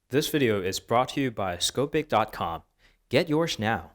This video is brought to you by Scopic.com. Get yours now.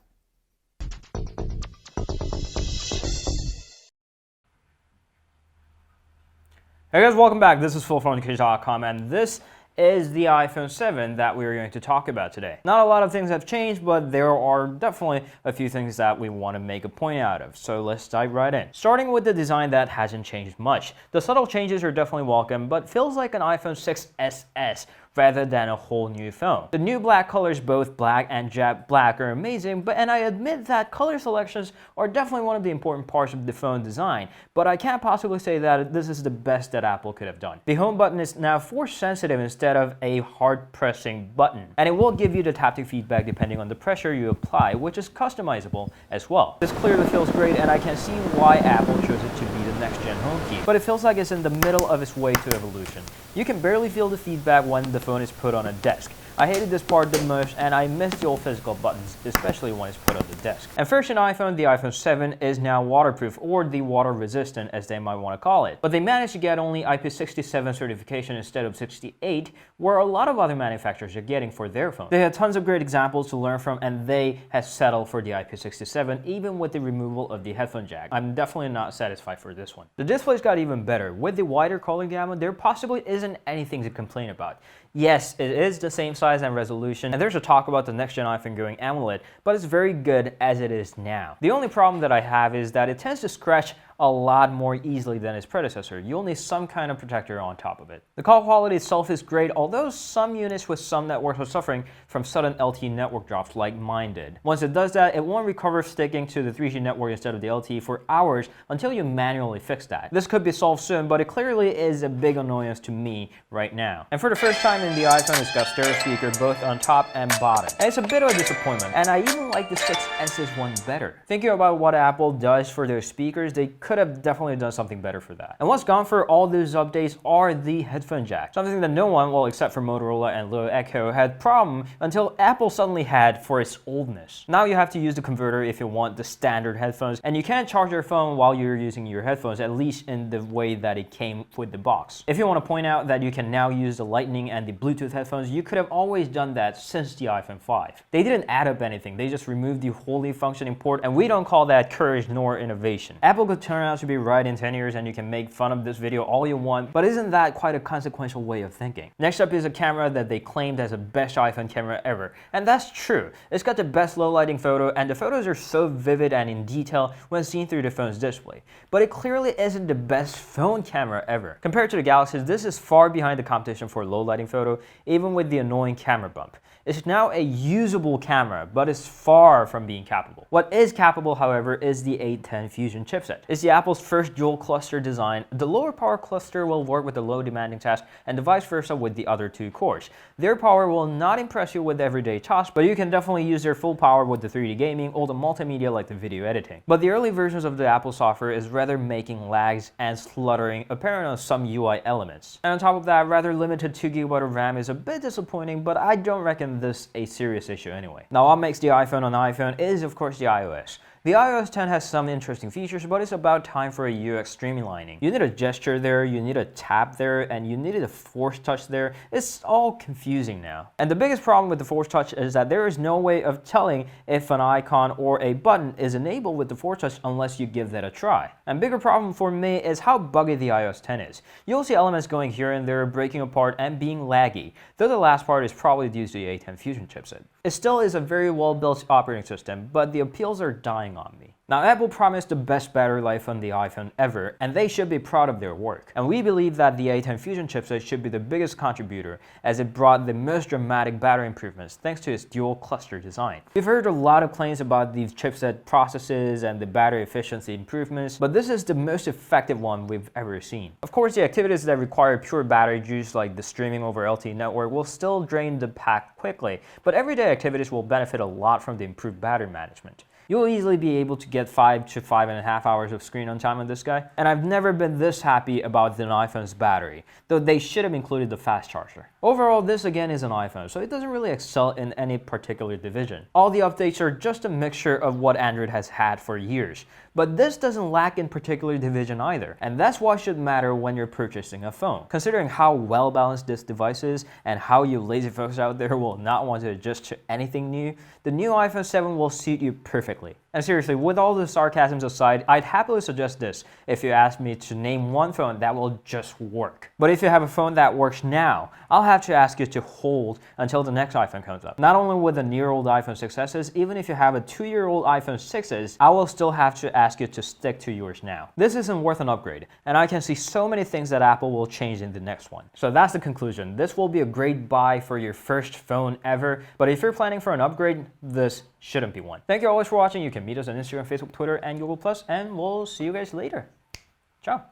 Hey guys, welcome back. This is Phil from Scopic.com, and this is the iPhone 7 that we're going to talk about today. Not a lot of things have changed, but there are definitely a few things that we want to make a point out of. So let's dive right in. Starting with the design that hasn't changed much. The subtle changes are definitely welcome, but feels like an iPhone 6SS rather than a whole new phone. The new black colors, both black and jet black, are amazing, and I admit that color selections are definitely one of the important parts of the phone design, but I can't possibly say that this is the best that Apple could have done. The home button is now force sensitive instead of a hard pressing button, and it will give you the taptic feedback depending on the pressure you apply, which is customizable as well. This clearly feels great, and I can see why Apple chose it to be the next gen home key, but it feels like it's in the middle of its way to evolution. You can barely feel the feedback when the phone is put on a desk. I hated this part the most, and I miss the old physical buttons, especially when it's put on the desk. And first in iPhone, the iPhone 7 is now waterproof, or the water resistant as they might want to call it. But they managed to get only IP67 certification instead of 68, where a lot of other manufacturers are getting for their phones. They had tons of great examples to learn from, and they have settled for the IP67 even with the removal of the headphone jack. I'm definitely not satisfied for this one. The displays got even better. With the wider color gamut, there possibly isn't anything to complain about. Yes, it is the same size and resolution, and there's a talk about the next gen iPhone going AMOLED, but it's very good as it is now. The only problem that I have is that it tends to scratch a lot more easily than its predecessor. You'll need some kind of protector on top of it. The call quality itself is great, although some units with some networks are suffering from sudden LTE network drops like mine did. Once it does that, it won't recover sticking to the 3G network instead of the LTE for hours until you manually fix that. This could be solved soon, but it clearly is a big annoyance to me right now. And for the first time in the iPhone, it's got stereo speaker both on top and bottom. And it's a bit of a disappointment, and I even like the 6S's one better. Thinking about what Apple does for their speakers, they could have definitely done something better for that. And what's gone for all those updates are the headphone jack. Something that no one, well except for Motorola and Little Echo, had problem until Apple suddenly had for its oldness. Now you have to use the converter if you want the standard headphones, and you can't charge your phone while you're using your headphones, at least in the way that it came with the box. If you want to point out that you can now use the Lightning and the Bluetooth headphones, you could have always done that since the iPhone 5. They didn't add up anything, they just removed the wholly functioning port, and we don't call that courage nor innovation. Apple could turn out to be right in 10 years, and you can make fun of this video all you want, but isn't that quite a consequential way of thinking? Next up is a camera that they claimed as the best iPhone camera ever, and that's true. It's got the best low lighting photo, and the photos are so vivid and in detail when seen through the phone's display. But it clearly isn't the best phone camera ever. Compared to the Galaxies, this is far behind the competition for low lighting photo, even with the annoying camera bump. It's now a usable camera, but it's far from being capable. What is capable, however, is the A10 Fusion chipset. It's the Apple's first dual cluster design. The lower power cluster will work with the low demanding tasks, and the vice versa with the other two cores. Their power will not impress you with everyday tasks, but you can definitely use their full power with the 3D gaming or the multimedia like the video editing. But the early versions of the Apple software is rather making lags and sluttering apparent on some UI elements. And on top of that, rather limited 2GB of RAM is a bit disappointing, but I don't reckon this a serious issue anyway. Now, what makes the iPhone an iPhone is of course the iOS. The iOS 10 has some interesting features, but it's about time for a UX streamlining. You need a gesture there, you need a tap there, and you needed a force touch there. It's all confusing now. And the biggest problem with the force touch is that there is no way of telling if an icon or a button is enabled with the force touch unless you give that a try. And bigger problem for me is how buggy the iOS 10 is. You'll see elements going here and there, breaking apart and being laggy, though the last part is probably due to the A10 Fusion chipset. It still is a very well built operating system, but the appeals are dying on me. Now, Apple promised the best battery life on the iPhone ever, and they should be proud of their work. And we believe that the A10 Fusion chipset should be the biggest contributor, as it brought the most dramatic battery improvements thanks to its dual cluster design. We've heard a lot of claims about these chipset processes and the battery efficiency improvements, but this is the most effective one we've ever seen. Of course, the activities that require pure battery juice, like the streaming over LTE network, will still drain the pack quickly, but everyday activities will benefit a lot from the improved battery management. you'll easily be able to get 5 to 5.5 hours of screen on time on this guy. And I've never been this happy about the iPhone's battery, though they should have included the fast charger. Overall, this again is an iPhone, so it doesn't really excel in any particular division. All the updates are just a mixture of what Android has had for years. But this doesn't lack in particular division either, and that's what should matter when you're purchasing a phone. Considering how well balanced this device is and how you lazy folks out there will not want to adjust to anything new, the new iPhone 7 will suit you perfectly. And seriously, with all the sarcasms aside, I'd happily suggest this if you ask me to name one phone that will just work. But if you have a phone that works now, I'll have to ask you to hold until the next iPhone comes up. Not only with the year-old iPhone 6s, even if you have a 2-year-old iPhone 6s, I will still have to ask you to stick to yours now. This isn't worth an upgrade, and I can see so many things that Apple will change in the next one. So that's the conclusion. This will be a great buy for your first phone ever, but if you're planning for an upgrade, this shouldn't be one. Thank you always for watching. You can meet us on Instagram, Facebook, Twitter, and Google+, and we'll see you guys later. Ciao.